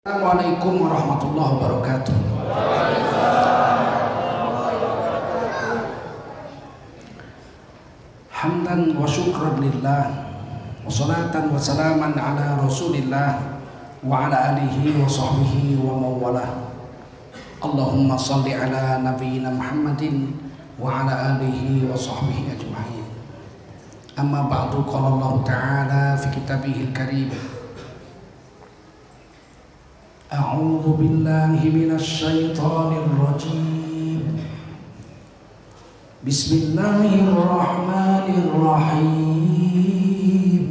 Assalamualaikum warahmatullahi wabarakatuh. Hamdan wa syukran lillah, wa salatan wa salaman ala rasulillah wa ala alihi wa sahbihi wa mawalah. Allahumma salli ala nabiyyina Muhammadin wa ala alihi wa sahbihi ajma'in. Amma ba'du, qala Allah ta'ala fi kitabihil karim: A'udzu billahi minasy syaithanir rajim. Bismillahirrahmanirrahim.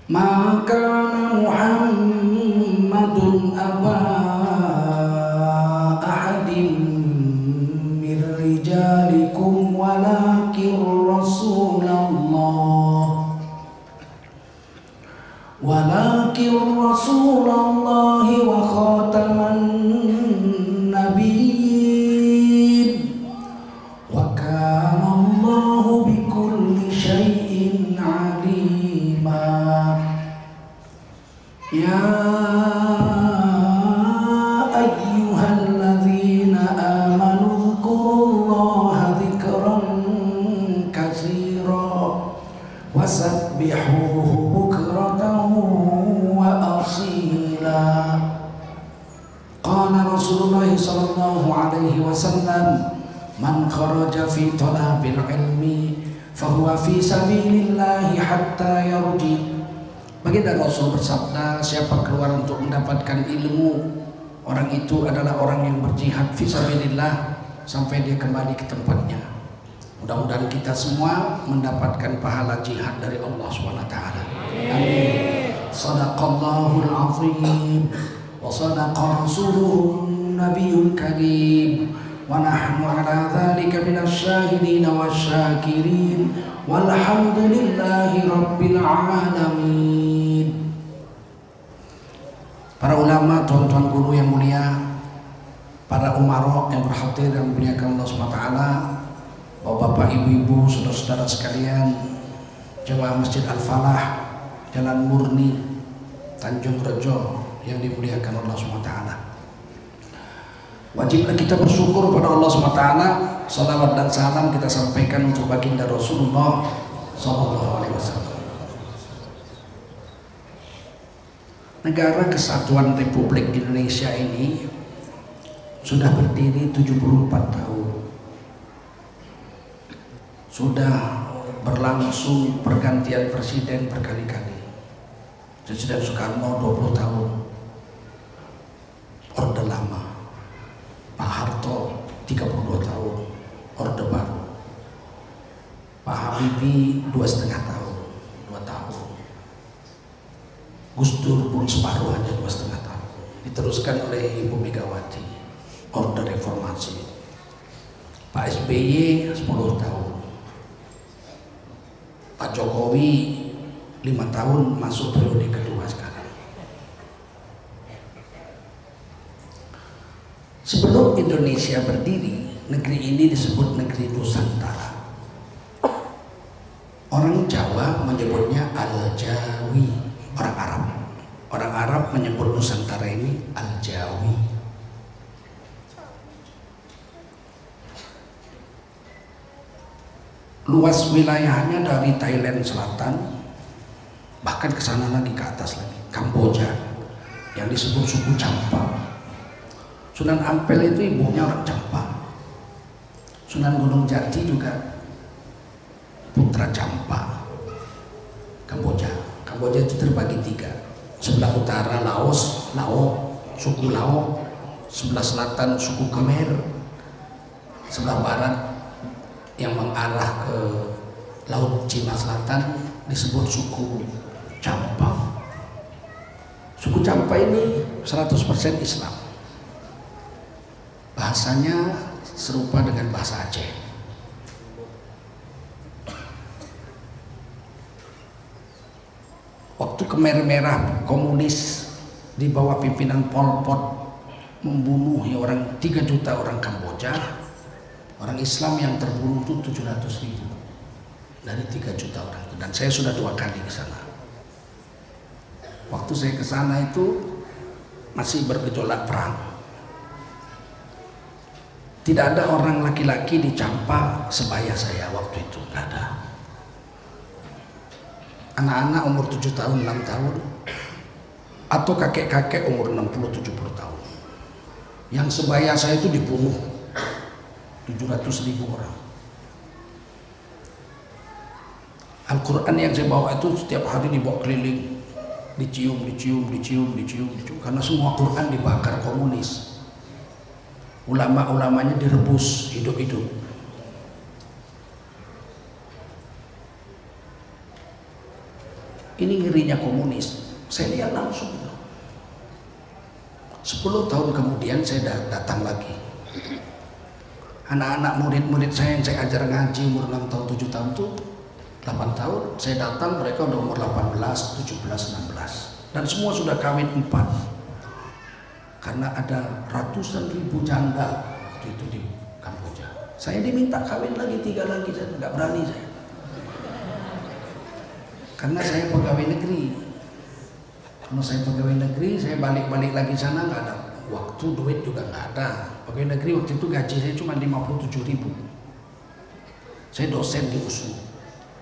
Ma kana Muhammadun aba ahadin min rijalikum walakin Rasulullah wa khataman nabiyyin wa kana Allahu bikulli syai'in alima. Ya ayyuhalladzina amanu dzkurullaha dzikran katsira wasabbihuhu bukratan wa asila. Qala Rasulullah sallallahu alaihi wasallam: man kharaja fi talabil ilmi fahuwa fi sabilillahi hatta yarji. Baginda Rasul bersabda, siapa keluar untuk mendapatkan ilmu, orang itu adalah orang yang berjihad fi sabilillah sampai dia kembali ke tempatnya. Mudah-mudahan kita semua mendapatkan pahala jihad dari Allah SWT. Amin. Sadaqallahul azim wa sadaqa rasuluhun nabiyul karim wa nahnu ala dzalika minasy syahidin wasyakirin walhamdulillahi rabbil alamin. Para ulama, tuan-tuan guru yang mulia, para umarok yang berhadir dan memuliakan Allah SWT, bapak-bapak, ibu-ibu, saudara-saudara sekalian, jemaah Masjid Al-Falah, Jalan Murni, Tanjung Rejo yang dimuliakan Allah SWT. Wajiblah kita bersyukur pada Allah SWT. Salawat dan salam kita sampaikan untuk baginda Rasulullah SAW. Negara Kesatuan Republik Indonesia ini sudah berdiri 74 tahun. Sudah berlangsung pergantian presiden berkali-kali. Presiden Soekarno 20 tahun, Orde Lama. Pak Harto 32 tahun, Orde Baru. Pak Habibie 2,5 tahun, 2 tahun. Gus Dur pun separuh hanya 2,5 tahun. Diteruskan oleh Ibu Megawati, Orde Reformasi. Pak SBY 10 tahun. Pak Jokowi 5 tahun, masuk periode kedua sekarang. Sebelum Indonesia berdiri, negeri ini disebut negeri Nusantara. Orang Jawa menyebutnya Al-Jawi. Orang Arab menyebut Nusantara ini Al-Jawi. Luas wilayahnya dari Thailand Selatan bahkan ke sana lagi, ke atas lagi, Kamboja yang disebut suku Champa. Sunan Ampel itu ibunya orang Champa. Sunan Gunung Jati juga putra Champa. Kamboja itu terbagi 3. Sebelah utara Laos, suku Lao. Sebelah selatan suku Khmer. Sebelah barat yang mengarah ke Laut Cina Selatan disebut suku Champa. Suku Champa ini 100% Islam. Bahasanya serupa dengan bahasa Aceh. Waktu Khmer Merah komunis di bawah pimpinan Pol Pot membunuh 3 juta orang Kamboja, orang Islam yang terbunuh itu 700.000 dari 3 juta orang. Dan saya sudah 2 kali ke sana. Waktu saya ke sana itu masih bergejolak perang. Tidak ada orang laki-laki di Campa sebaya saya waktu itu, nggak ada. Anak-anak umur 7 tahun, 6 tahun, atau kakek-kakek umur 60-70 tahun. Yang sebaya saya itu dibunuh 700.000 orang. Al-Quran yang saya bawa itu setiap hari dibawa keliling, dicium, karena semua Quran dibakar komunis. Ulama-ulamanya direbus hidup-hidup. Ini ngerinya komunis. Saya lihat langsung. 10 tahun kemudian saya datang lagi. Anak-anak murid-murid saya yang saya ajar ngaji umur 6 tahun, 7 tahun tuh 8 tahun, saya datang mereka udah umur 18, 17, 16 dan semua sudah kawin 4 karena ada ratusan ribu janda waktu itu di Kamboja. Saya diminta kawin lagi 3 lagi, saya nggak berani saya karena saya pegawai negeri. Kalau saya pegawai negeri, saya balik-balik lagi sana nggak ada waktu, duit juga nggak ada. Pegawai negeri waktu itu gaji saya cuma 57.000. Saya dosen di USU.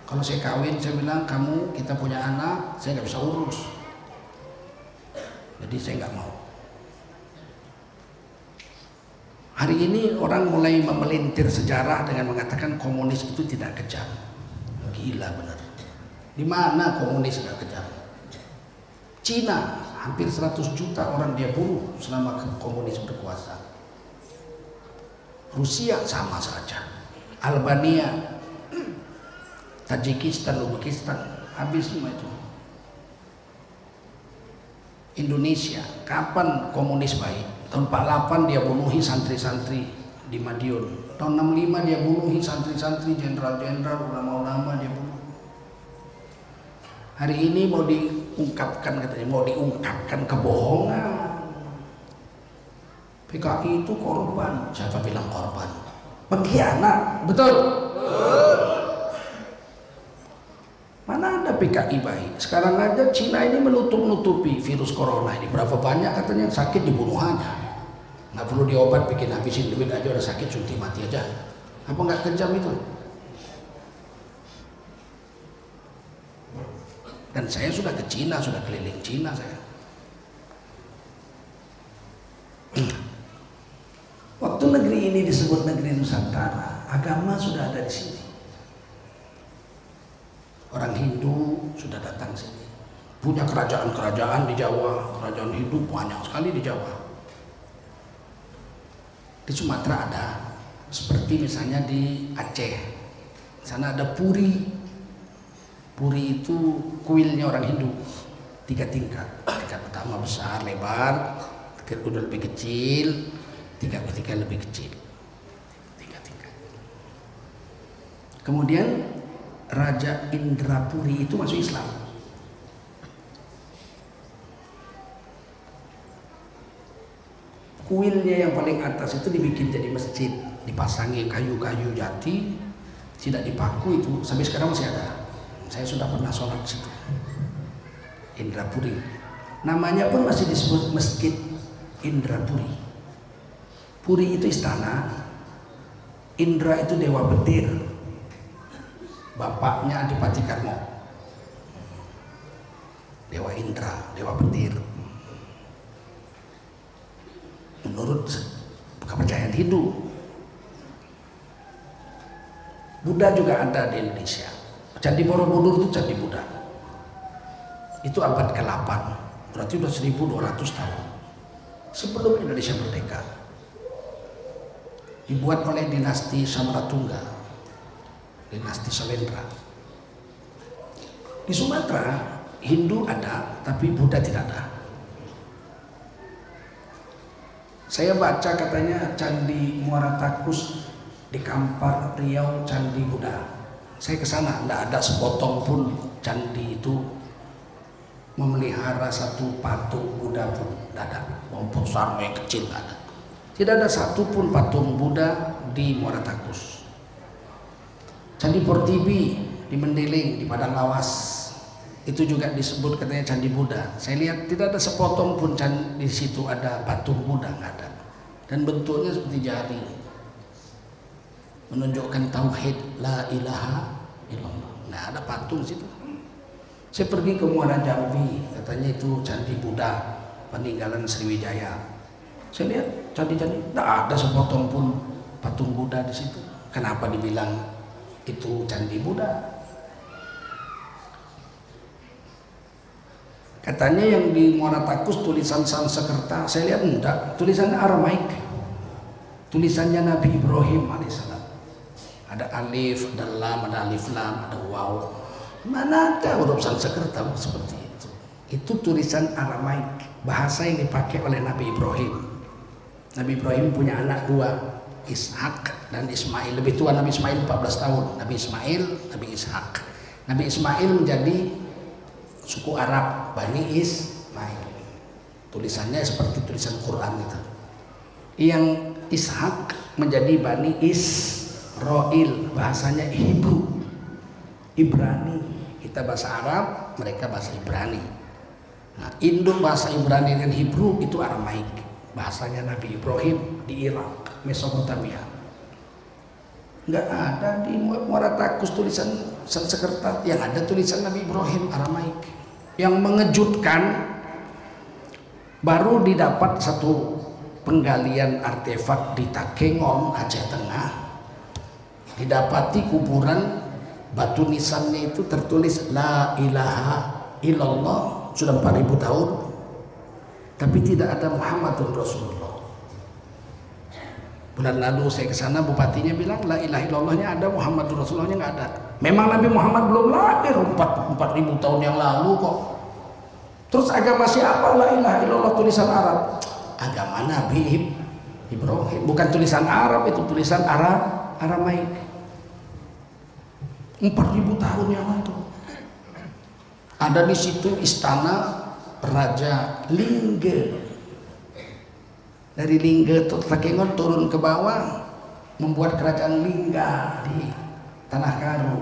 Kalau saya kawin, saya bilang kamu kita punya anak, saya nggak bisa urus. Jadi saya nggak mau. Hari ini orang mulai memelintir sejarah dengan mengatakan komunis itu tidak kejam. Gila bener. Di mana komunis nggak kejam? Cina hampir 100 juta orang dia bunuh selama komunis berkuasa. Rusia sama saja. Albania, Tajikistan, Uzbekistan, habis semua itu. Indonesia, kapan komunis baik? Tahun 48 dia bunuhi santri-santri di Madiun. Tahun 65 dia bunuhi santri-santri, jenderal-jenderal, ulama-ulama dia bunuh. Hari ini mau diungkapkan, katanya mau diungkapkan kebohongan. PKI itu korban. Siapa bilang korban? Pengkhianat, betul? Mana ada PKI baik? Sekarang aja Cina ini menutup-nutupi virus corona ini. Berapa banyak katanya yang sakit dibunuh aja. Nggak perlu diobat, bikin habisin duit aja udah sakit, suntik mati aja. Apa nggak kejam itu? Dan saya sudah ke Cina, sudah keliling Cina saya. Waktu negeri ini disebut negeri Nusantara, agama sudah ada di sini. Orang Hindu sudah datang sini. Punya kerajaan-kerajaan di Jawa, kerajaan Hindu banyak sekali di Jawa. Di Sumatera ada, seperti misalnya di Aceh. Sana ada Puri. Puri itu kuilnya orang Hindu, 3 tingkat. Tingkat pertama besar, lebar, tingkat kedua lebih kecil, tingkat ketiga lebih kecil. 3 tingkat. Kemudian Raja Indrapuri itu masuk Islam. Kuilnya yang paling atas itu dibikin jadi masjid, dipasangi kayu-kayu jati, tidak dipaku itu, sampai sekarang masih ada. Saya sudah pernah sholat di situ. Indrapuri. Namanya pun masih disebut Masjid Indrapuri. Puri itu istana, Indra itu dewa petir. Bapaknya Adipati Karmo. Dewa Indra, dewa petir. Menurut kepercayaan Hindu. Buddha juga ada di Indonesia. Candi Borobudur itu candi Buddha. Itu abad ke-8, berarti sudah 1200 tahun sebelum Indonesia merdeka. Dibuat oleh dinasti Samaratungga, dinasti Salendra. Di Sumatera Hindu ada, tapi Buddha tidak ada. Saya baca katanya Candi Muara Takus di Kampar, Riau, Candi Buddha. Saya ke sana, tidak ada sepotong pun candi itu memelihara satu patung Buddha pun, tidak ada. Maupun besar, yang kecil tidak ada. Tidak ada satu pun patung Buddha di Muara Takus. Candi Portibi di Mendeling, di Padang Lawas, Itu juga disebut katanya Candi Buddha. Saya lihat tidak ada sepotong pun di situ ada patung Buddha, nggak ada. Dan bentuknya seperti jari, menunjukkan tauhid la ilaha illallah. Nggak ada patung situ. Saya pergi ke Muara Jambi, katanya itu Candi Buddha peninggalan Sriwijaya. Saya lihat candi-candi, nggak ada sepotong pun patung Buddha di situ. Kenapa dibilang itu Candi Buddha? Katanya yang di Muara Takus tulisan Sanskerta, saya lihat enggak, tulisannya Aramaik, tulisannya Nabi Ibrahim alaihissalam. Ada alif, ada lam, ada alif lam, ada waw. Mana ada huruf Sanskerta seperti itu? Itu tulisan Aramaik, bahasa yang dipakai oleh Nabi Ibrahim. Nabi Ibrahim punya anak dua, Ishak dan Ismail. Lebih tua Nabi Ismail 14 tahun. Nabi Ismail, Nabi Ishak. Nabi Ismail menjadi suku Arab, Bani Ismail. Tulisannya seperti tulisan Quran itu. Yang Ishak menjadi Bani Israel, bahasanya Hebrew, Ibrani. Kita bahasa Arab, mereka bahasa Ibrani. Nah, induk bahasa Ibrani dan Hebrew itu Aramaik, bahasanya Nabi Ibrahim di Irak, Mesopotamia. Nggak ada di Muara Takus tulisan Sanskerta, yang ada tulisan Nabi Ibrahim Aramaik. Yang mengejutkan, baru didapat satu penggalian artefak di Takengon, Aceh Tengah, didapati kuburan, batu nisannya itu tertulis la ilaha illallah, sudah 4000 tahun, tapi tidak ada Muhammadun Rasulullah. Bulan lalu saya ke sana, bupatinya bilang la ilaha illallahnya ada, Muhammadun Rasulullahnya nggak ada. Memang Nabi Muhammad belum lahir 4000 tahun yang lalu kok. Terus agama siapa la ilaha illallah tulisan Arab? Agama Nabi Ibrahim, bukan tulisan Arab, itu tulisan Aramaik. 4000 tahun yang lalu. Ada di situ istana Raja Lingge. Dari Lingge Takengon turun ke bawah, membuat kerajaan Lingga di Tanah Karo.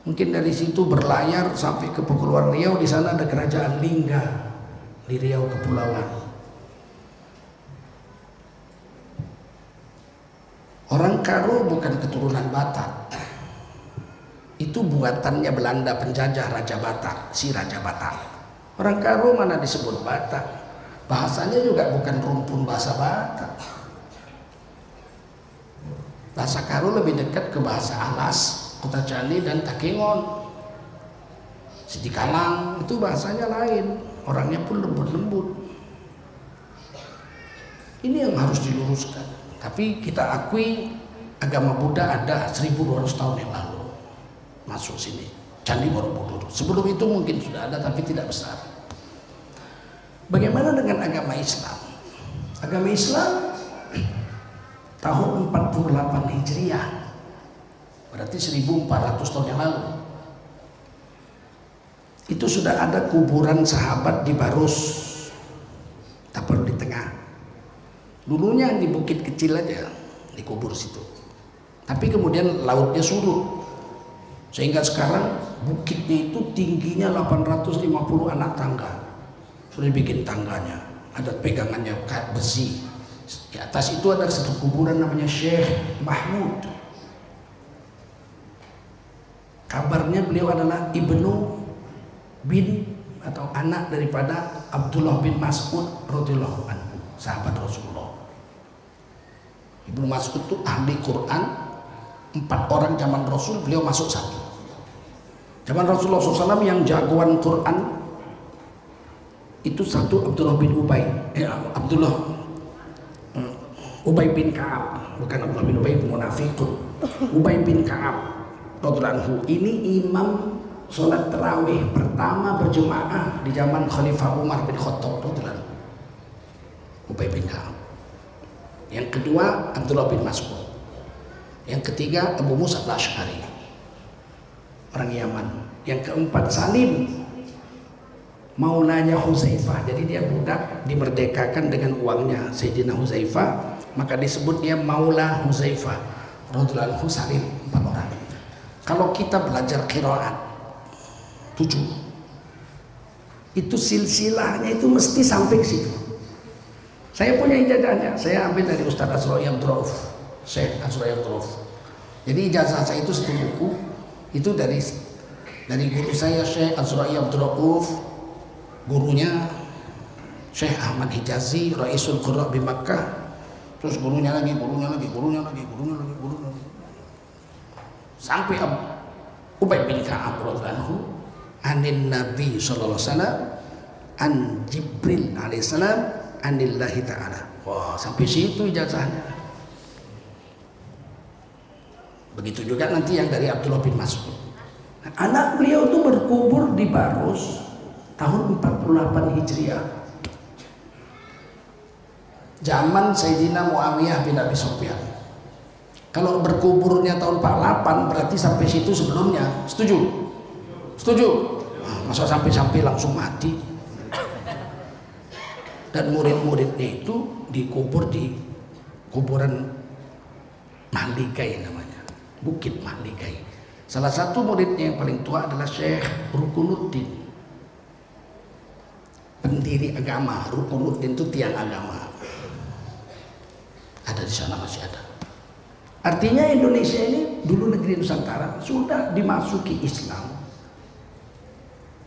Mungkin dari situ berlayar sampai ke Kepulauan Riau, di sana ada kerajaan Lingga di Riau Kepulauan. Orang Karo bukan keturunan Batak. Itu buatannya Belanda penjajah Raja Batak, si Raja Batak. Orang Karo mana disebut Batak? Bahasanya juga bukan rumpun bahasa Batak. Bahasa Karo lebih dekat ke bahasa Alas, Kota Cani dan Takengon. Sidikalang itu bahasanya lain, orangnya pun lembut-lembut. Ini yang harus diluruskan. Tapi kita akui agama Buddha ada 1200 tahun yang lalu masuk sini, Candi Borobudur. Sebelum itu mungkin sudah ada tapi tidak besar. Bagaimana dengan agama Islam? Agama Islam tahun 48 Hijriah, berarti 1400 tahun yang lalu. Itu sudah ada kuburan sahabat di Barus, Tapal di tengah. Dulunya di bukit kecil aja, dikubur situ. Tapi kemudian lautnya surut, sehingga sekarang bukitnya itu tingginya 850 anak tangga. Sudah bikin tangganya, ada pegangannya kayak besi. Di atas itu ada satu kuburan namanya Syekh Mahmud. Kabarnya beliau adalah Ibnu bin atau anak daripada Abdullah bin Mas'ud radhiyallahu anhu, sahabat Rasulullah. Ibnu Mas'ud itu ahli Quran, 4 orang zaman Rasul, beliau masuk 1. Zaman Rasulullah SAW yang jagoan Quran itu 1 Abdullah bin Ubay, Ubay bin Ka'ab, bukan Abdullah bin Ubay munafiqun. Ubay bin Ka'ab radhiyallahu anhu ini imam sholat tarawih pertama berjemaah di zaman Khalifah Umar bin Khattab radhiyallahu anhu. Ubay bin Ka'ab. Yang kedua Abdullah bin Mas'ud. Yang ketiga Abu Musa al-Asy'ari, orang Yaman. Yang keempat Salim, maulanya Huzaifah. Jadi dia budak dimerdekakan dengan uangnya Sayyidina Huzaifah, maka disebut dia maula Huzaifah radhiyallahu anhu. Salim, 4 orang. Kalau kita belajar qiraat, 7. Itu silsilahnya itu mesti sampai situ. Saya punya ijazahnya, saya ambil dari Ustaz Azra'i Abdul Rauf, Syekh Azra'i Abdul Rauf. Jadi ijazah saya itu 1 buku, itu dari guru saya Syekh Azra'i Abdul Rauf, gurunya Syekh Ahmad Hijazi, Raisul Qurra di Makkah, terus gurunya lagi, sampai Ubay bin Ka'ab radhiyallahu anhu, anin Nabi sallallahu alaihi wasallam, an Jibril alaihi salam, anillahi ta'ala. Wah, sampai situ ijazahnya. Begitu juga nanti yang dari Abdullah bin Mas'ud. Anak beliau itu berkubur di Barus tahun 48 Hijriah. Zaman Sayyidina Muawiyah bin Abi Sufyan. Kalau berkuburnya tahun 48 berarti sampai situ sebelumnya. Setuju? Setuju? Nah, masa sampai langsung mati. Dan murid-muridnya itu dikubur di kuburan Mahligai namanya, Bukit Mahligai. Salah satu muridnya yang paling tua adalah Syekh Rukunuddin, pendiri agama. Rukunuddin itu tiang agama, ada di sana, masih ada. Artinya Indonesia ini dulu negeri Nusantara sudah dimasuki Islam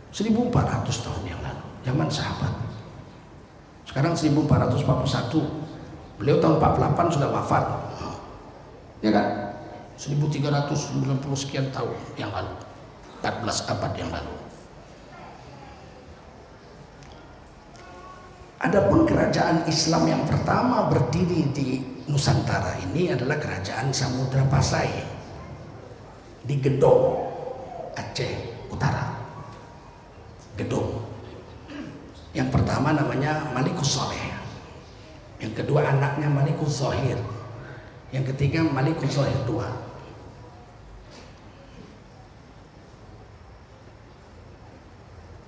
1400 tahun yang lalu, zaman sahabat. Sekarang 1441, beliau tahun 48 sudah wafat, ya kan? 1390 sekian tahun yang lalu, 14 abad yang lalu. Adapun kerajaan Islam yang pertama berdiri di Nusantara ini adalah kerajaan Samudra Pasai di Gedong, Aceh Utara. Gedong. Yang pertama namanya Malikus Saleh, yang kedua anaknya Malikus Zahir, yang ketiga Malikus Zahir II.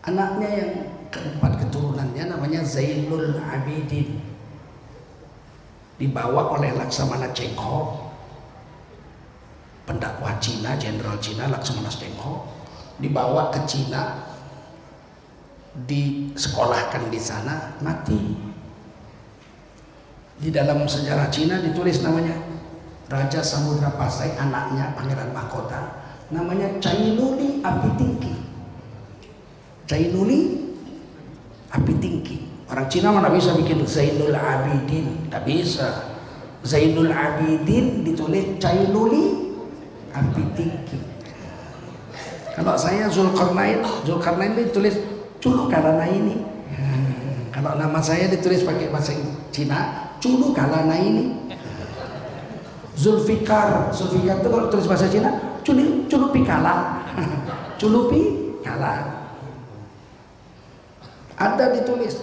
Anaknya yang keempat keturunannya namanya Zainul Abidin, dibawa oleh Laksamana Cheng Ho, pendakwah Cina, jenderal Cina Laksamana Cheng Ho, dibawa ke Cina, disekolahkan di sana, mati. Di dalam sejarah Cina ditulis namanya Raja Samudra Pasai, anaknya Pangeran Mahkota, namanya Cainuli Apitingki. Cainuli Apitingki. Orang Cina mana bisa bikin Zainul Abidin, tak bisa. Zainul Abidin ditulis Cainuli Apitingki. Kalau saya Zulkarnain ditulis Culu Kalana ini. Kalau nama saya ditulis pakai bahasa Cina, Culu Kalana ini. Zulfikar itu kalau tulis bahasa Cina, Culu Pikala. Culu Pikala. Ada ditulis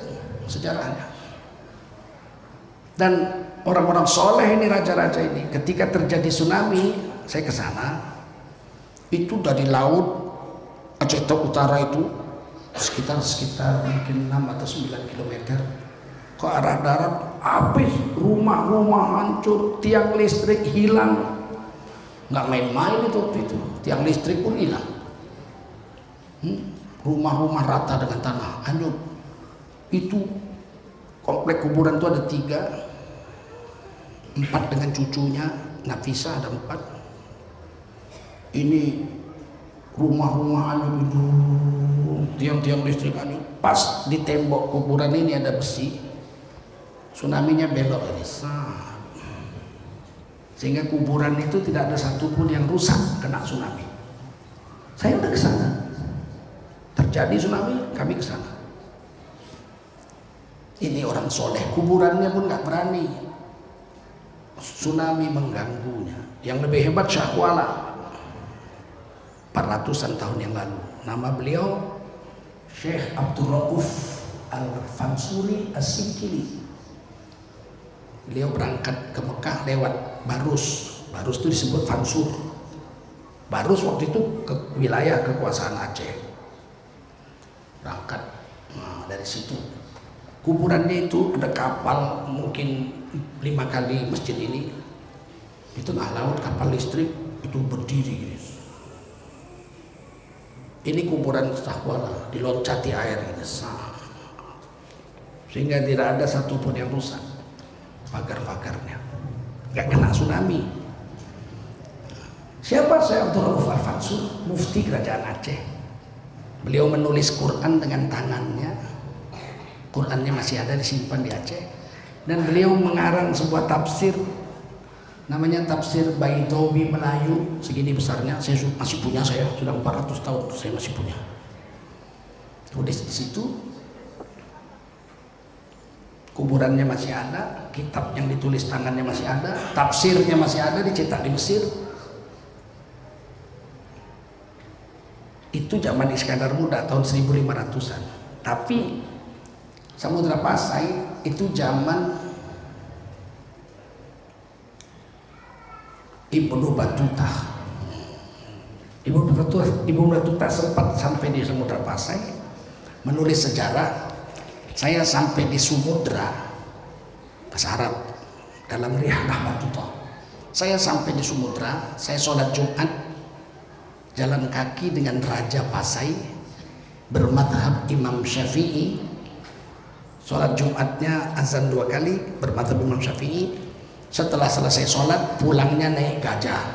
sejarahnya. Dan orang-orang soleh ini, raja-raja ini, ketika terjadi tsunami, saya ke sana. Itu dari laut Aceh Utara itu sekitar mungkin 6 atau 9 kilometer ke arah darat, habis, rumah-rumah hancur, tiang listrik hilang. Nggak main-main itu waktu itu, tiang listrik pun hilang. Rumah-rumah rata dengan tanah, hanyut. Itu komplek kuburan itu ada 3, 4 dengan cucunya Nafisa, ada 4. Ini rumah-rumah hanyut, tiang-tiang listrik hanyut. Pas di tembok kuburan ini ada besi, tsunami-nya belok ini, sehingga kuburan itu tidak ada satupun yang rusak kena tsunami. Saya udah ke sana. Terjadi tsunami, kami ke sana. Ini orang soleh, kuburannya pun nggak berani. Tsunami mengganggunya. Yang lebih hebat Syah Kuala, 400-an tahun yang lalu. Nama beliau Syekh Abdul Rauf Al-Fansuri As-Sikili. Beliau berangkat ke Mekah lewat Barus. Barus itu disebut Fansur. Barus waktu itu ke wilayah kekuasaan Aceh. Berangkat, nah, dari situ kuburannya itu ada kapal mungkin 5 kali masjid ini, di tengah laut kapal listrik itu berdiri, Ini kuburan Sahwala, diloncati air gitu. Sehingga tidak ada satupun yang rusak pagar-pagarnya, nggak kena tsunami. Siapa Syekh Abdul Rauf Al-Mansur, mufti kerajaan Aceh. Beliau menulis Quran dengan tangannya. Qurannya masih ada disimpan di Aceh. Dan beliau mengarang sebuah tafsir, namanya tafsir Baitowi Melayu, segini besarnya. Saya masih punya, saya sudah 400 tahun saya masih punya. Tulis di situ. Kuburannya masih ada, kitab yang ditulis tangannya masih ada, tafsirnya masih ada, dicetak di Mesir. Itu zaman Iskandar Muda tahun 1500-an. Tapi Samudra Pasai itu zaman Ibnu Battuta. Ibnu Battuta sempat sampai di Samudra Pasai menulis sejarah. Saya sampai di Samudra, bahasa Arab dalam Rihlah Battuta. Saya sampai di Samudra, saya sholat Jumat jalan kaki dengan Raja Pasai bermadhab Imam Syafi'i. Sholat Jumatnya azan 2 kali bermadhab Imam Syafi'i. Setelah selesai sholat pulangnya naik gajah,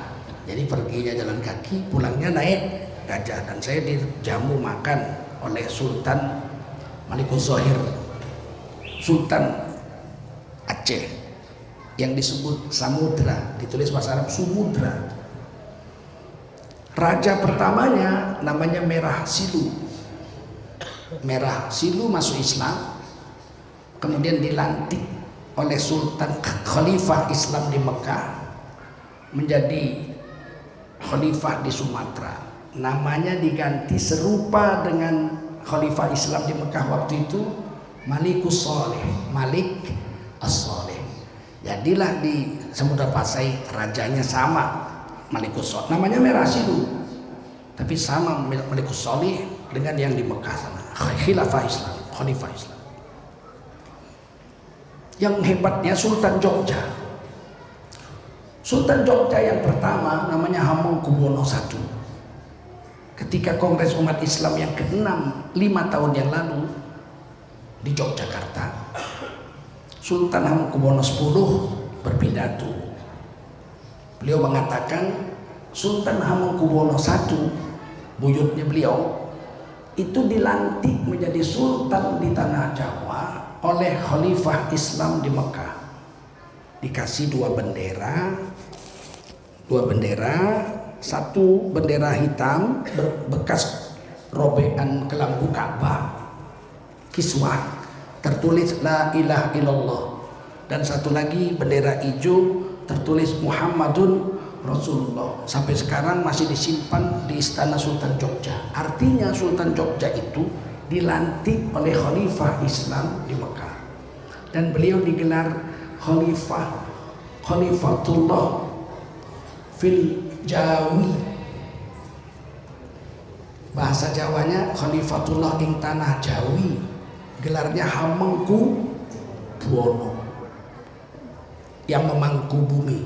jadi perginya jalan kaki, pulangnya naik gajah. Dan saya dijamu makan oleh Sultan Malikus Zohir, Sultan Aceh, yang disebut Samudra, ditulis bahasa Arab Sumudra. Raja pertamanya namanya Merah Silu. Merah Silu masuk Islam, kemudian dilantik oleh Sultan Khalifah Islam di Mekah menjadi Khalifah di Sumatera. Namanya diganti serupa dengan Khalifah Islam di Mekah waktu itu, Malikus Saleh, Malik As-Saleh. Jadilah di Samudra Pasai rajanya sama, Malikus Saleh. Namanya Merah Silu, tapi sama Malikus Saleh dengan yang di Mekah sana, Khilafah Islam, Khalifah Islam. Yang hebatnya Sultan Jogja. Sultan Jogja yang pertama namanya Hamengkubuwono I. Ketika Kongres Umat Islam yang ke-6 5 tahun yang lalu di Yogyakarta, Sultan Hamengkubuwono X berpidato. Beliau mengatakan Sultan Hamengkubuwono I, buyutnya beliau, itu dilantik menjadi sultan di tanah Jawa oleh Khalifah Islam di Mekah. Dikasih dua bendera, satu bendera hitam bekas robekan kelambu Ka'bah, kiswah, tertulis La ilaha illallah, dan satu lagi bendera hijau tertulis Muhammadun Rasulullah. Sampai sekarang masih disimpan di Istana Sultan Jogja. Artinya Sultan Jogja itu dilantik oleh Khalifah Islam di Mekah, dan beliau digelar Khalifatullah fil Jawi. Bahasa Jawanya Khalifatullah ing tanah Jawi, gelarnya Hamengkubuwono, yang memangku bumi.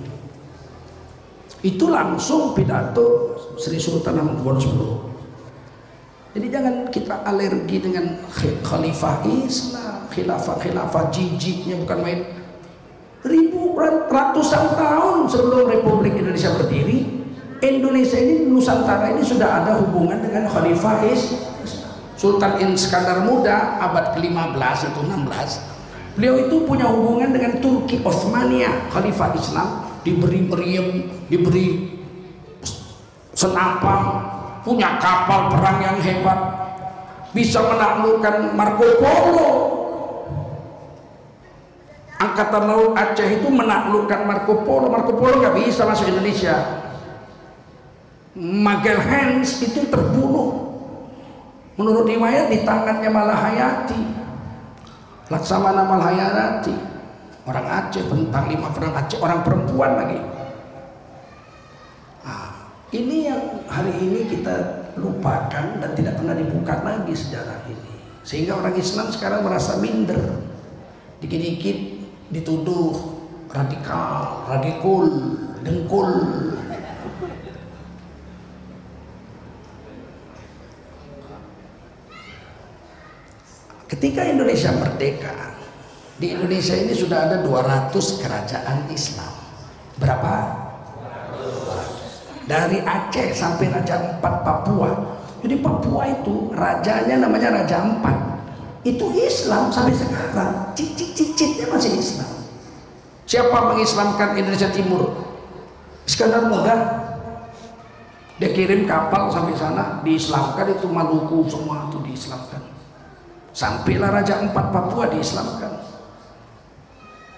Itu langsung pidato Sri Sultan Hamengkubuwono X. Jadi jangan kita alergi dengan Khalifah Islam, khilafah jijiknya bukan main. Ratusan tahun sebelum Republik Indonesia berdiri, Indonesia ini, Nusantara ini sudah ada hubungan dengan Khalifah Islam. Sultan Iskandar Muda abad ke-15 atau 16, beliau itu punya hubungan dengan Turki Osmania. Khalifah Islam diberi meriam, diberi senapang, punya kapal perang yang hebat, bisa menaklukkan Marco Polo. Angkatan Laut Aceh itu menaklukkan Marco Polo. Marco Polo nggak bisa masuk Indonesia. Magelhaens itu terbunuh menurut riwayat di tangannya Malahayati, Laksamana Malahayati, orang Aceh, panglima perang Aceh, orang perempuan lagi. Ini yang hari ini kita lupakan dan tidak pernah dibuka lagi sejarah ini, sehingga orang Islam sekarang merasa minder. Dikit-dikit dituduh radikal, dengkul. Ketika Indonesia merdeka, di Indonesia ini sudah ada 200 kerajaan Islam. Berapa? Dari Aceh sampai Raja Ampat Papua. Jadi Papua itu rajanya namanya Raja Ampat. Itu Islam sampai sekarang. Cicit-cicitnya masih Islam. Siapa mengislamkan Indonesia Timur? Iskandar Muda. Dia kirim kapal sampai sana, diislamkan. Itu Maluku semua itu diislamkan. Sampailah Raja Ampat Papua diislamkan.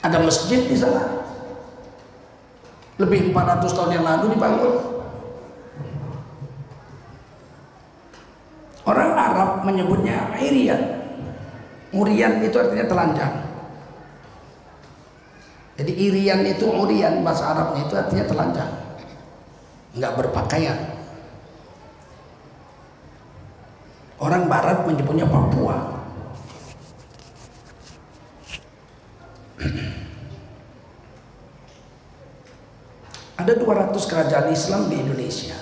Ada masjid di sana. Lebih 400 tahun yang lalu dibangun. Orang Arab menyebutnya Irian. Urian itu artinya telanjang. Jadi Irian itu Urian, bahasa Arabnya itu artinya telanjang, nggak berpakaian. Orang Barat menyebutnya Papua. Ada 200 kerajaan Islam di Indonesia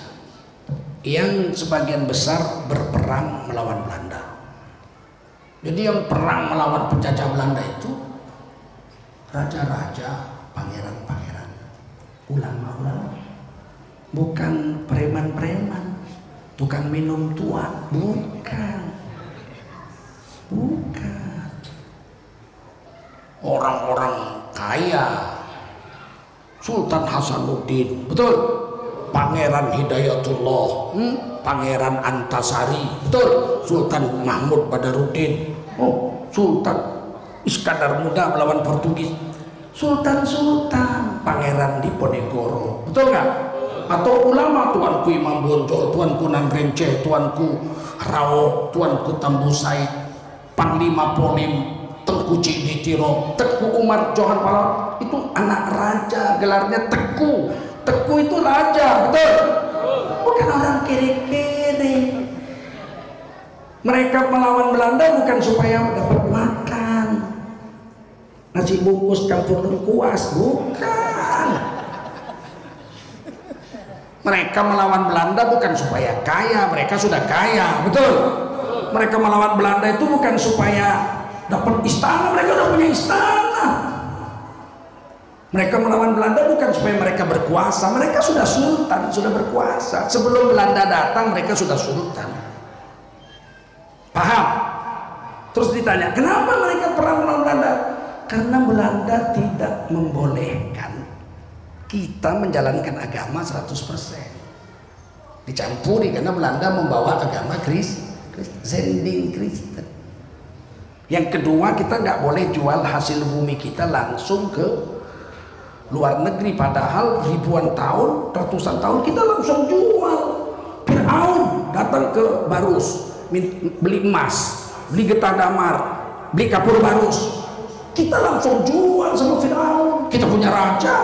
yang sebagian besar berperang melawan Belanda. Jadi yang perang melawan penjajah Belanda itu raja-raja, pangeran-pangeran, ulama-ulama, bukan preman-preman, tukang minum tuan, bukan. Orang-orang kaya, Sultan Hasanuddin, betul? Pangeran Hidayatullah, Pangeran Antasari, betul? Sultan Mahmud Badarudin, Sultan Iskandar Muda melawan Portugis, Sultan-Sultan, Pangeran Diponegoro, betul nggak? Atau ulama, Tuanku Imam Bonjol, Tuanku Nangrenceh, Tuanku Rao, Tuanku Tambusai, Panglima Polim, Tengku Cikditiro, Teku Umar Johan Palot, itu anak raja, gelarnya Teku. Teku itu raja, betul? Bukan orang kere-kere. Mereka melawan Belanda bukan supaya dapat makan nasi bungkus campur lengkuas, bukan. Mereka melawan Belanda bukan supaya kaya, mereka sudah kaya, betul? Mereka melawan Belanda itu bukan supaya dapat istana, mereka udah punya istana. Mereka melawan Belanda bukan supaya mereka berkuasa, mereka sudah sultan, sudah berkuasa. Sebelum Belanda datang mereka sudah sultan. Paham? Terus ditanya, kenapa mereka perang melawan Belanda? Karena Belanda tidak membolehkan kita menjalankan agama 100%. Dicampuri karena Belanda membawa agama Zending Kristen. Yang kedua, kita nggak boleh jual hasil bumi kita langsung ke luar negeri, padahal ribuan tahun, ratusan tahun kita langsung jual. Fir'aun datang ke Barus beli emas, beli getah damar, beli kapur barus, kita langsung jual sama Fir'aun. Kita punya raja.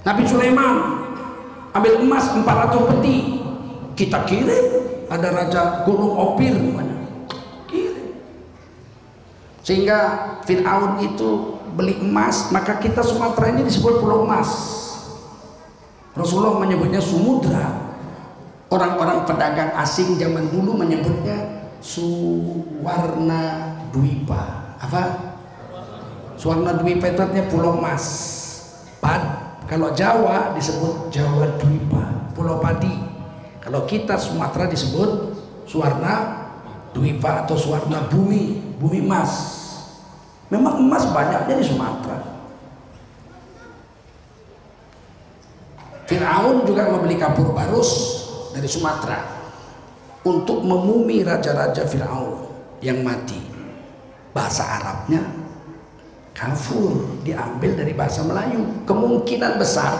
Nabi Sulaiman ambil emas 400 peti, kita kirim. Ada raja Gunung Opir namanya, sehingga Fir'aun itu beli emas, maka kita Sumatera ini disebut pulau emas. Rasulullah menyebutnya Sumudra. Orang-orang pedagang asing zaman dulu menyebutnya Suwarna Dwipa. Apa? Suwarna Dwipa itu artinya pulau emas. Kalau Jawa disebut Jawa Dwipa, pulau padi. Kalau kita Sumatera disebut Suwarna Dwipa atau Suwarna Bumi, bumi emas. Memang emas banyaknya di Sumatera. Fir'aun juga membeli kapur barus dari Sumatera untuk memumi raja-raja Fir'aun yang mati. Bahasa Arabnya kafur, diambil dari bahasa Melayu. Kemungkinan besar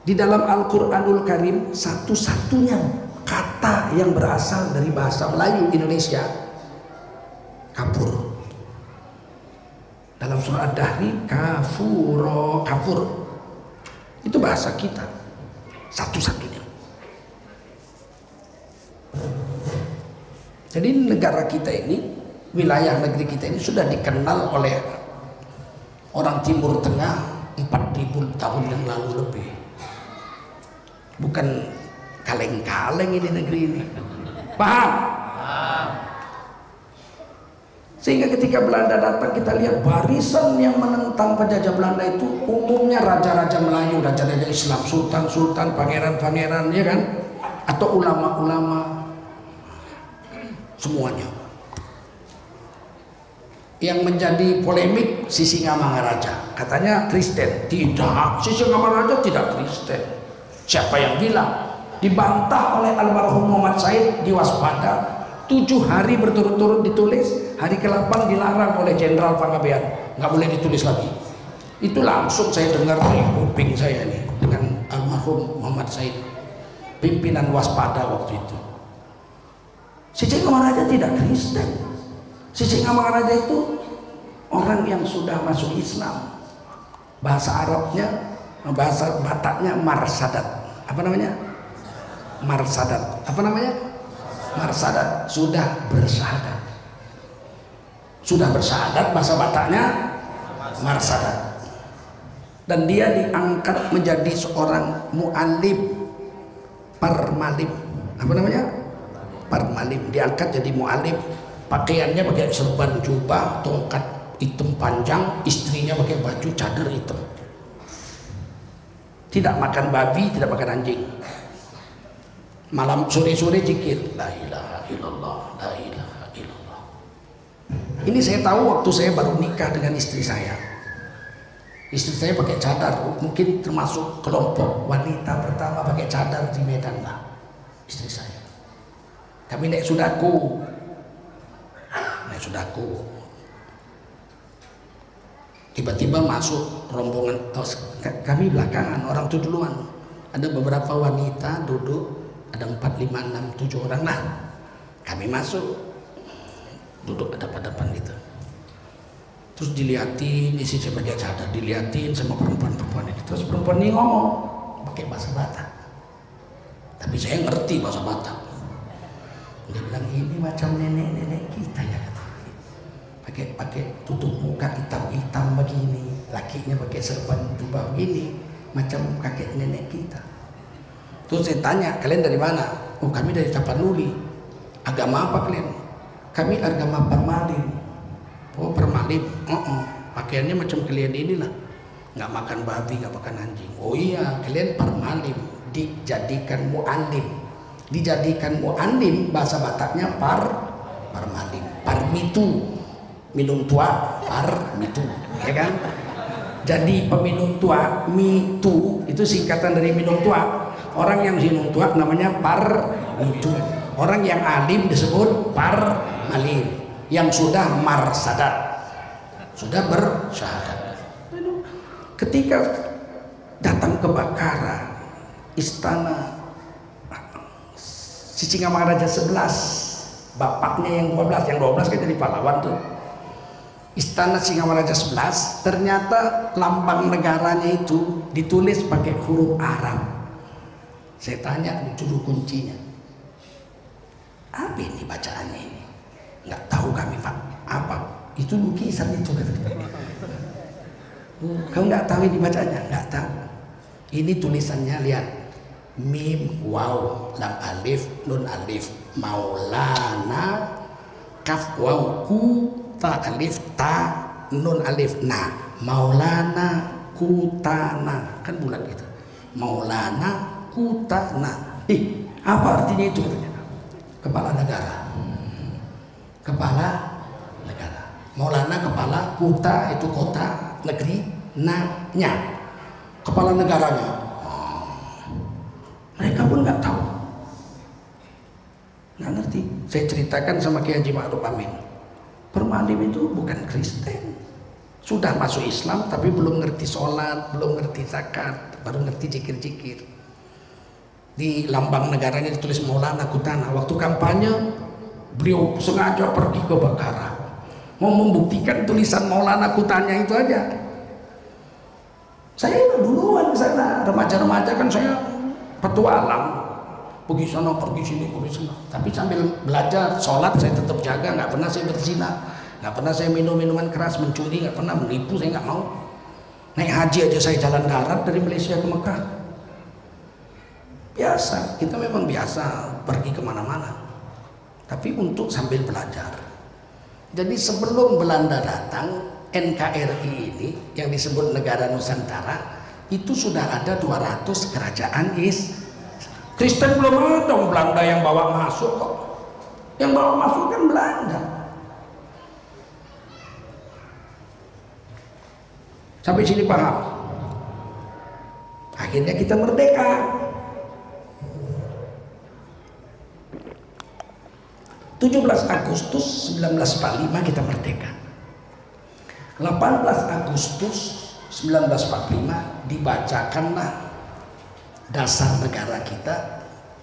di dalam Al-Quranul Karim satu-satunya kata yang berasal dari bahasa Melayu Indonesia kafur. Dalam surah Ad-Dahri, kafuro, kafur itu bahasa kita satu-satunya. Jadi negara kita ini, wilayah negeri kita ini sudah dikenal oleh orang Timur Tengah 4.000 tahun yang lalu lebih. Bukan kaleng-kaleng ini negeri ini. Paham? Sehingga ketika Belanda datang, kita lihat barisan yang menentang penjajah Belanda itu umumnya raja-raja Melayu, raja-raja Islam, sultan-sultan, pangeran-pangeran, ya kan? Atau ulama-ulama, semuanya. Yang menjadi polemik Sisingamangaraja, katanya Kristen. Tidak, Sisingamangaraja tidak Kristen. Siapa yang bilang? Dibantah oleh almarhum Muhammad Said di Waspada. 7 hari berturut-turut ditulis, hari ke-8 dilarang oleh Jenderal Panggabean, nggak boleh ditulis lagi. Itu langsung saya dengar di kuping saya nih dengan almarhum Muhammad Said, pimpinan Waspada waktu itu. Sisingamangaraja tidak Kristen. Sisingamangaraja itu orang yang sudah masuk Islam. Bahasa Arabnya, bahasa Bataknya marsadat. Apa namanya? Marsadat. Apa namanya? Marsadat, sudah bersyahadat. Sudah bersyahadat, bahasa Bataknya marsadat. Dan dia diangkat menjadi seorang mu'alim, parmalim. Apa namanya? Parmalim. Diangkat jadi mu'alim. Pakaiannya pakai serban jubah, tongkat hitam panjang, istrinya pakai baju cadar hitam. Tidak makan babi, tidak makan anjing. Malam sore-sore zikir la ilaha illallah, la ilaha illallah. Ini saya tahu waktu saya baru nikah dengan istri saya. Istri saya pakai cadar, mungkin termasuk kelompok wanita pertama pakai cadar di Medan lah, istri saya. Kami naik sudaku. Tiba-tiba masuk rombongan, kami belakangan, orang itu duluan. Ada beberapa wanita duduk, ada 4, 5, 6, 7 orang lah. Kami masuk, duduk depan gitu. Terus diliatin, isi saya pakai cadar, diliatin sama perempuan-perempuan ini. Terus perempuan ini ngomong pakai bahasa Batak. Tapi saya ngerti bahasa Batak. Dia bilang, ini macam nenek-nenek kita ya. Pakai tutup muka hitam-hitam begini, lakinya pakai serban jubah begini, macam kakek nenek kita. Terus saya tanya, kalian dari mana? Oh, kami dari Tapanuli. Agama apa kalian? Kami agama Parmalim. Oh, Parmalim. Pakaiannya macam kalian inilah. Nggak makan babi, nggak makan anjing. Oh iya, kalian Parmalim. Dijadikan mu'alim. Dijadikan mu'alim, bahasa Bataknya Parmalim. Parmitu. Minum tua, Parmitu. Ya kan? Jadi peminum tua, mitu, itu singkatan dari minum tua. Orang yang minum tua namanya Parmitu. Orang yang alim disebut Parmalim. Yang sudah marsadat, sudah bersyahadat. Ketika datang kebakaran istana Sisingamangaraja 11, bapaknya yang 12, yang 12 kan dari pahlawan tuh. Istana Singamangaraja 11, ternyata lambang negaranya itu ditulis pakai huruf Arab. Saya tanya judul kuncinya, apa ini bacaannya ini? Nggak tahu kami Pak, apa? Itu lukisan itu kata. Kamu nggak tahu ini bacaannya? Nggak tahu. Ini tulisannya, lihat, mim waw lam alif nun alif maulana kaf waw ku ta alif ta nun alif na maulana kutana, kan bulat gitu. Maulana kutana. Apa artinya itu? Kepala negara. Kepala negara. Maulana kepala, kuta itu kota, negeri, na-nya kepala negaranya. Mereka pun nggak tahu, nggak ngerti. Saya ceritakan sama Kiai Haji Ma'ruf Amin, Parmalim itu bukan Kristen, sudah masuk Islam tapi belum ngerti sholat, belum ngerti zakat, baru ngerti zikir-zikir. Di lambang negaranya ditulis Maulana Kutana. Waktu kampanye beliau sengaja pergi ke Bengkara, mau membuktikan tulisan Maulana Kutanya itu aja. Saya duluan ke sana, remaja-remaja kan saya petualang, pergi sana, pergi sini, pergi sana. Tapi sambil belajar sholat saya tetap jaga, nggak pernah saya berzina, nggak pernah saya minum minuman keras, mencuri, nggak pernah menipu, saya nggak mau. Naik haji aja saya jalan darat dari Malaysia ke Mekah. Biasa, kita memang biasa pergi kemana-mana. Tapi untuk sambil belajar. Jadi sebelum Belanda datang, NKRI ini yang disebut negara Nusantara itu sudah ada 200 kerajaan Kristen. Belum ada Belanda yang bawa masuk kok. Yang bawa masuk kan Belanda. Sampai sini paham? Akhirnya kita merdeka. 17 Agustus 1945 kita merdeka. 18 Agustus 1945 dibacakanlah dasar negara kita.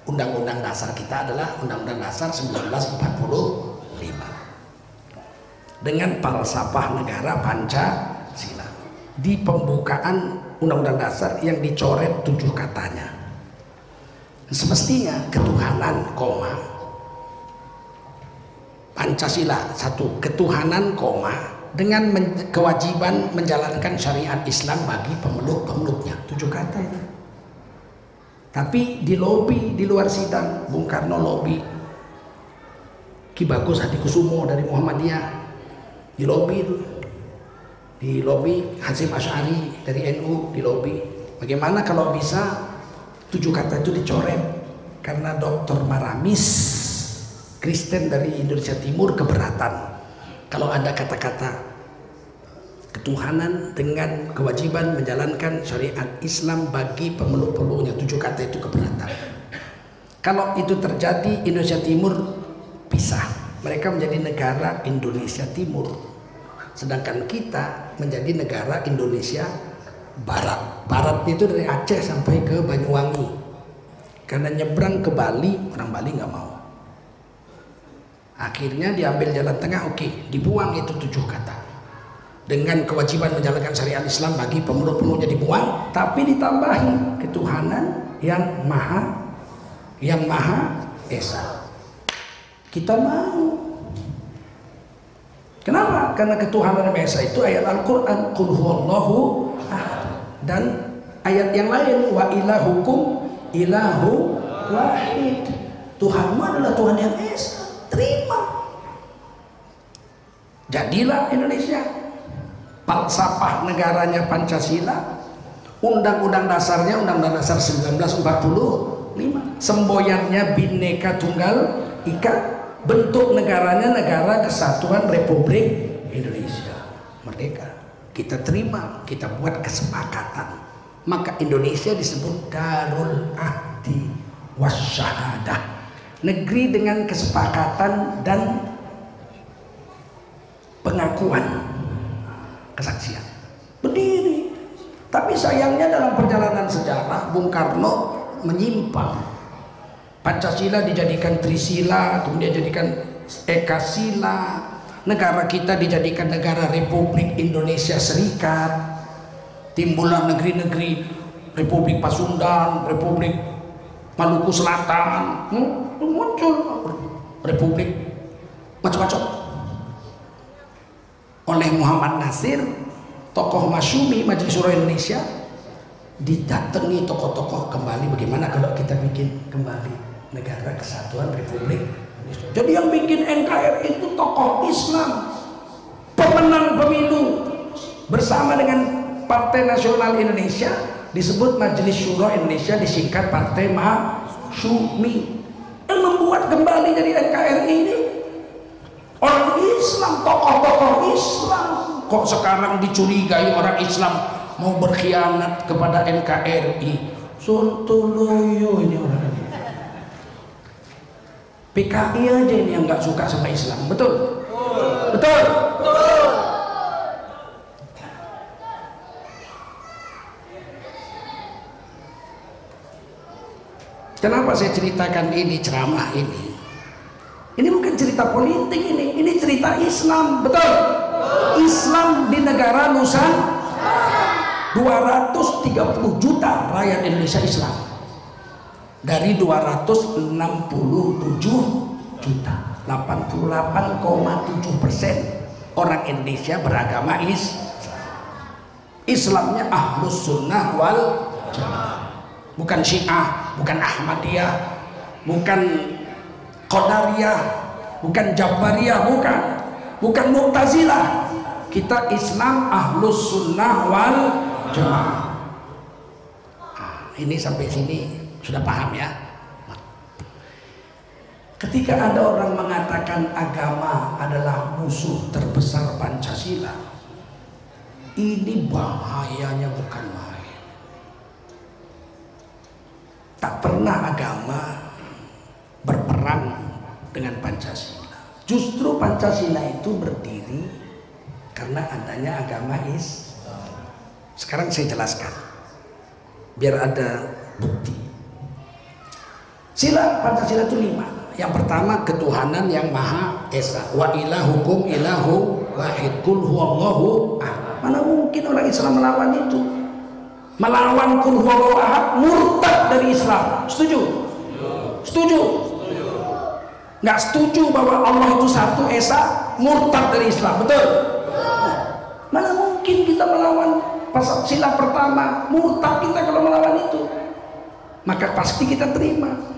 Undang-undang dasar kita adalah Undang-Undang Dasar 1945 dengan falsafah negara Pancasila. Di pembukaan Undang-Undang Dasar yang dicoret 7 katanya, semestinya ketuhanan, Pancasila 1, ketuhanan, dengan kewajiban menjalankan syariat Islam bagi pemeluk-pemeluknya. 7 kata itu. Tapi di lobi di luar sidang, Bung Karno lobi, Ki Bagus Hadikusumo dari Muhammadiyah di lobi itu, di lobi Hasyim Asy'ari dari NU di lobi. Bagaimana kalau bisa 7 kata itu dicoret? Karena Dr. Maramis, Kristen dari Indonesia Timur, keberatan kalau ada kata-kata ketuhanan dengan kewajiban menjalankan syariat Islam bagi pemeluk-pemeluknya. 7 kata itu keberatan. Kalau itu terjadi, Indonesia Timur pisah, mereka menjadi negara Indonesia Timur, sedangkan kita menjadi negara Indonesia Barat. Barat itu dari Aceh sampai ke Banyuwangi. Karena nyebrang ke Bali, orang Bali nggak mau. Akhirnya diambil jalan tengah, oke, dibuang itu 7 kata. Dengan kewajiban menjalankan syariat Islam bagi pemeluk-pemeluknya dibuang, tapi ditambahi ketuhanan yang Maha Esa. Kita mau. Kenapa? Karena ketuhanan yang Maha Esa itu ayat Al-Quran, Qul huwallahu ahad. Dan ayat yang lain, wa ilahukum ilahu wahid. Tuhanmu adalah Tuhan yang Esa. Terima. Jadilah Indonesia. Falsafah negaranya Pancasila, undang-undang dasarnya Undang-Undang Dasar 1945, semboyannya Bhinneka Tunggal Ika, bentuk negaranya Negara Kesatuan Republik Indonesia. Merdeka. Kita terima, kita buat kesepakatan. Maka Indonesia disebut Darul Ahdi Wasyahadah, negeri dengan kesepakatan dan pengakuan, kesaksian, berdiri. Tapi sayangnya dalam perjalanan sejarah Bung Karno menyimpang. Pancasila dijadikan Trisila, kemudian dijadikan Ekasila. Negara kita dijadikan negara Republik Indonesia Serikat. Timbullah negeri-negeri Republik Pasundan, Republik Maluku Selatan, muncul Republik macam-macam. Oleh Muhammad Nasir, tokoh masyumi Majelis Syuro Indonesia, didatangi tokoh-tokoh kembali. Bagaimana kalau kita bikin kembali Negara Kesatuan Republik Indonesia? Jadi yang bikin NKRI itu tokoh Islam, pemenang pemilu bersama dengan Partai Nasional Indonesia, disebut Majelis Syuro Indonesia, disingkat Partai Masyumi. Yang membuat kembali jadi NKRI ini orang Islam, tokoh-tokoh Islam. Kok sekarang dicurigai orang Islam mau berkhianat kepada NKRI? Sontoloyo ini orang ini. PKI aja ini yang nggak suka sama Islam, betul? Betul. Kenapa saya ceritakan ini, ceramah ini? Ini bukan cerita politik, ini cerita Islam, betul? Islam di negara Nusantara. 230 juta rakyat Indonesia Islam dari 267 juta. 88,7% orang Indonesia beragama Islam. Islamnya Ahlus Sunnah wal Jamaah. Bukan Syiah, bukan Ahmadiyah, bukan Qadariyah, bukan Jabariyah, bukan. bukan Mu'tazilah. Kita Islam Ahlus Sunnah wal Jamaah. Ini sampai sini sudah paham ya? Ketika ada orang mengatakan agama adalah musuh terbesar Pancasila, ini bahayanya bukan main. Tak pernah agama berperang dengan Pancasila. Justru Pancasila itu berdiri karena adanya agama Islam. Sekarang saya jelaskan biar ada bukti. Sila Pancasila itu 5. Yang pertama, ketuhanan yang Maha Esa. Wa ilahukum ilahu wahid, kul huwallahu ahad. Mana mungkin orang Islam melawan itu? Melawan kul huwallahu ahad, murtad dari Islam. Setuju? Setuju? Nggak setuju bahwa Allah itu satu esa, murtad dari Islam. Betul? Mana mungkin kita melawan pasal sila pertama, murtad kita kalau melawan itu. Maka pasti kita terima.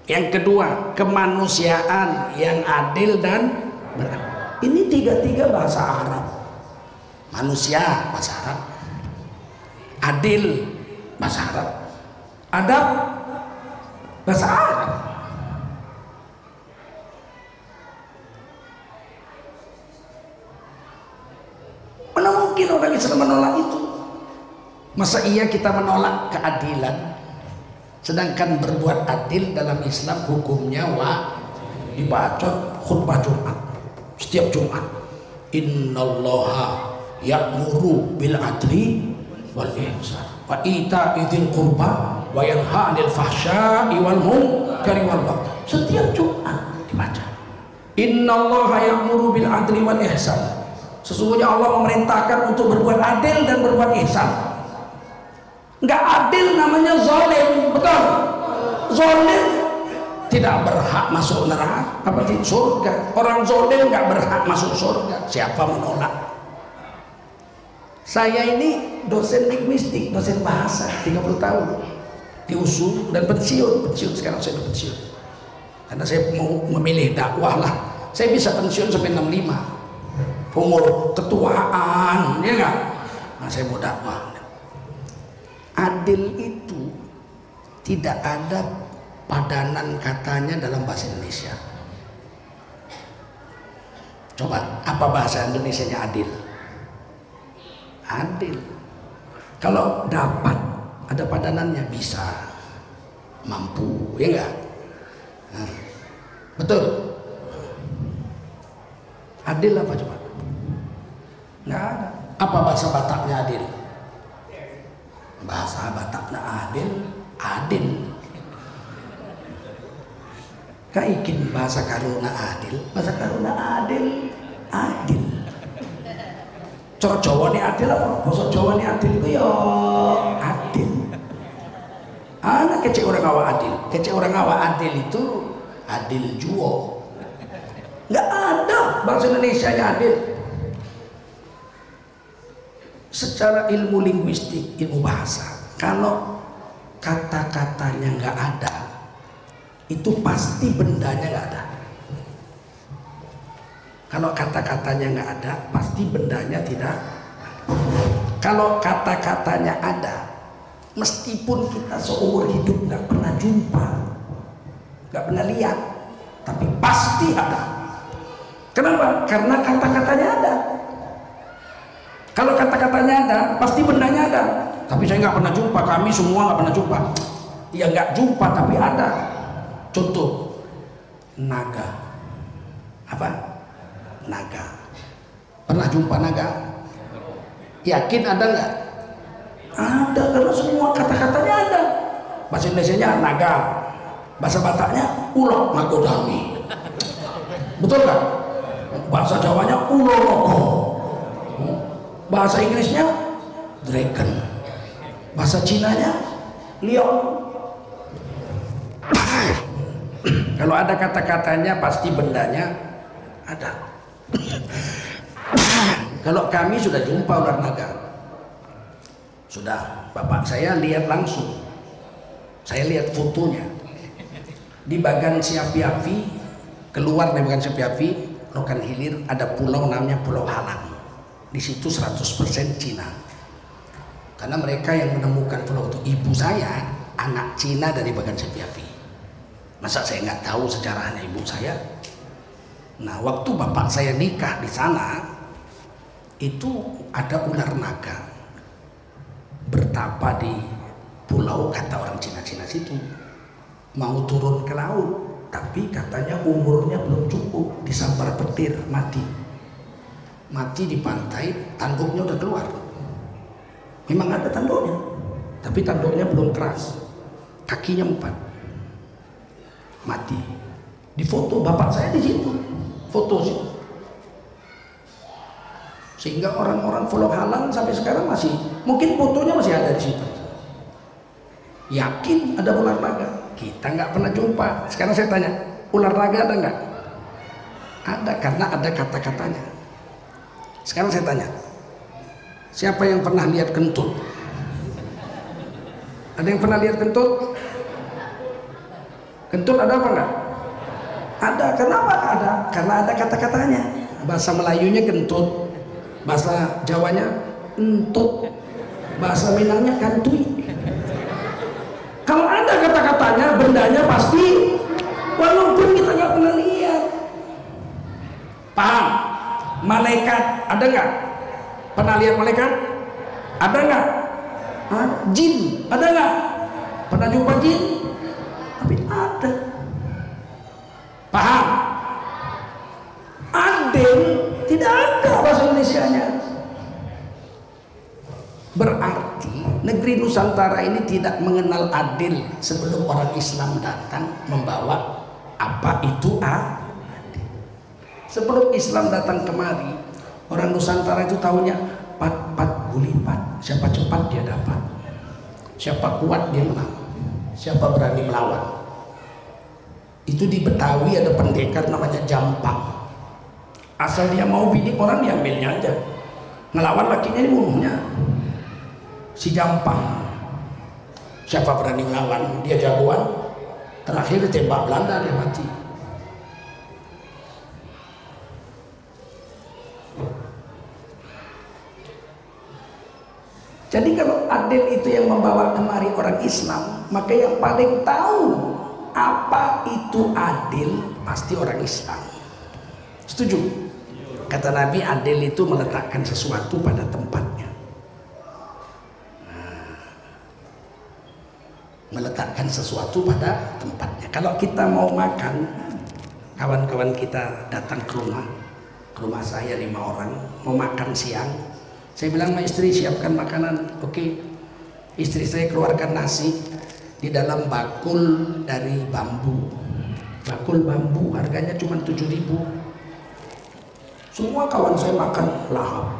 Yang kedua, kemanusiaan yang adil dan beradab. Ini tiga-tiga bahasa Arab. Manusia bahasa Arab, adil bahasa Arab, adab bahasa Arab. Mana mungkin orang Islam menolak itu? Masa iya kita menolak keadilan, sedangkan berbuat adil dalam Islam hukumnya dibaca khutbah Jumat setiap Jumat. Innallaha ya'muru bil adli wal ihsan wa ita'i dzil qurba wa yanha 'anil fahsya'i wal munkari wal baghi. Setiap Jumat dibaca. Innallaha ya'muru bil adli wal ihsan. Sesungguhnya Allah memerintahkan untuk berbuat adil dan berbuat ihsan. Nggak adil namanya zalim, betul? Zalim tidak berhak masuk neraka, apa sih, surga. Orang zalim nggak berhak masuk surga. Siapa menolak? Saya ini dosen linguistik, dosen bahasa 30 tahun di USU dan pensiun sekarang saya pensiun. Karena saya mau memilih dakwah lah. Saya bisa pensiun sampai 65. Umur ketuaan, ya nggak? Nah, saya mau dakwah. Adil itu tidak ada padanan katanya dalam bahasa Indonesia. Coba, apa bahasa Indonesianya adil? Adil. Kalau dapat, ada padanannya, bisa, mampu, ya nggak? Nah, betul. Adil apa coba? Nggak ada. Apa bahasa Bataknya adil? Bahasa Bataknya adil. Kaikin bahasa Karuna adil. Bahasa Karuna adil. Cara Jawa ini adil apa? Bahasa Jawa ini adil itu ya adil. Anak kecek orang awak adil. Kecek orang awak adil itu adil juo. Nggak ada bahasa Indonesianya adil. Secara ilmu linguistik, ilmu bahasa, kalau kata-katanya nggak ada, itu pasti bendanya nggak ada. Kalau kata-katanya nggak ada, pasti bendanya tidak. Kalau kata-katanya ada, meskipun kita seumur hidup nggak pernah jumpa, nggak pernah lihat, tapi pasti ada. Kenapa? Karena kata-katanya ada. Kalau kata-katanya ada, pasti bendanya ada. Tapi saya nggak pernah jumpa, kami semua nggak pernah jumpa. Ya nggak jumpa tapi ada. Contoh, naga. Apa? Naga. Pernah jumpa naga? Yakin ada nggak? Ada, karena semua kata-katanya ada. Bahasa Indonesianya naga, bahasa Bataknya ulo nagodami. Betul kan? Bahasa Jawanya ulo logo. Bahasa Inggrisnya dragon. Bahasa Cinanya lion. Kalau ada kata-katanya pasti bendanya ada. Kalau kami sudah jumpa ular naga, sudah, bapak saya lihat langsung, saya lihat fotonya di bagan Siapiapi, keluar dari bagan Siapiapi, Rokan Hilir ada pulau namanya Pulau Halang. Di situ 100% Cina. Karena mereka yang menemukan pulau itu, ibu saya anak Cina dari Bagan Sepiapi. Masa saya nggak tahu sejarahnya ibu saya? Nah, waktu bapak saya nikah di sana, itu ada ular naga bertapa di pulau, kata orang Cina-Cina situ. Mau turun ke laut, tapi katanya umurnya belum cukup, disambar petir, mati di pantai, tanduknya udah keluar. Memang ada tanduknya, tapi tanduknya belum keras, kakinya 4, mati. Di foto bapak saya di situ, foto situ. Sehingga orang-orang Pulau Halang sampai sekarang masih, mungkin fotonya masih ada di situ. Yakin ada ular naga? Kita nggak pernah jumpa. Sekarang saya tanya, ular naga ada nggak? Ada, karena ada kata-katanya. Sekarang saya tanya, siapa yang pernah lihat kentut? Ada yang pernah lihat kentut? Kentut ada apa enggak? Ada. Kenapa ada? Karena ada kata-katanya. Bahasa Melayunya kentut, bahasa Jawanya entut, bahasa Minangnya kantui. Kalau ada kata-katanya, bendanya pasti, walaupun kita nggak pernah lihat. Paham? Malaikat ada nggak? Pernah lihat malaikat? Ada nggak? Jin ada nggak? Pernah jumpa jin? Tapi ada. Paham? Adil tidak ada bahasa Indonesianya. Berarti negeri Nusantara ini tidak mengenal adil sebelum orang Islam datang membawa apa itu adil. Sebelum Islam datang kemari, orang Nusantara itu tahunya pat gulipat, siapa cepat dia dapat, siapa kuat dia menang, siapa berani melawan. Itu di Betawi ada pendekar namanya Jampang. Asal dia mau bidik orang, diambilnya aja, ngelawan lakinya dibunuhnya. Si Jampang, siapa berani melawan, dia jagoan. Terakhir ditembak Belanda, dia mati. Jadi kalau adil itu yang membawa kemari orang Islam, maka yang paling tahu apa itu adil pasti orang Islam. Setuju? Kata Nabi, adil itu meletakkan sesuatu pada tempatnya. Meletakkan sesuatu pada tempatnya. Kalau kita mau makan, kawan-kawan kita datang ke rumah saya 5 orang, mau makan siang. Saya bilang sama istri, siapkan makanan. Oke. Istri saya keluarkan nasi di dalam bakul dari bambu. Bakul bambu harganya cuma 7.000. Semua kawan saya makan lahap.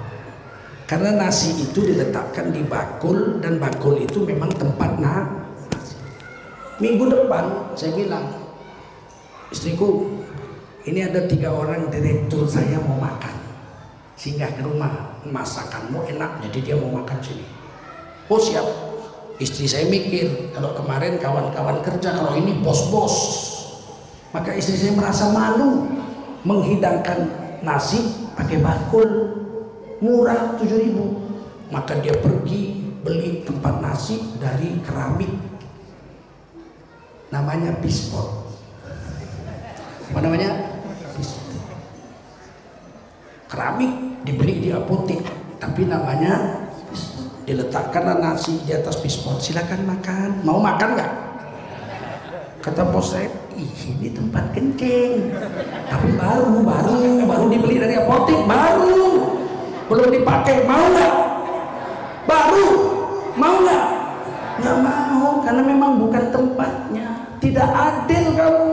Karena nasi itu diletakkan di bakul, dan bakul itu memang tempat nasi. Minggu depan saya bilang, istriku, ini ada 3 orang direktur saya mau makan, singgah ke rumah, masakanmu enak, jadi dia mau makan sini. Oh siap. Istri saya mikir, kalau kemarin kawan-kawan kerja, kalau ini bos-bos, maka istri saya merasa malu menghidangkan nasi pakai bakul murah 7.000. Maka dia pergi beli tempat nasi dari keramik, namanya Bispot. Apa namanya? Bispot. Keramik dibeli di apotek, tapi namanya diletakkanlah nasi di atas Bispot. Silakan makan. Mau makan nggak? Kata bos saya, ini tempat kencing, tapi baru dibeli dari apotek, belum dipakai. Mau nggak? Baru mau nggak? Nggak mau, karena memang bukan tempatnya. Tidak adil kamu.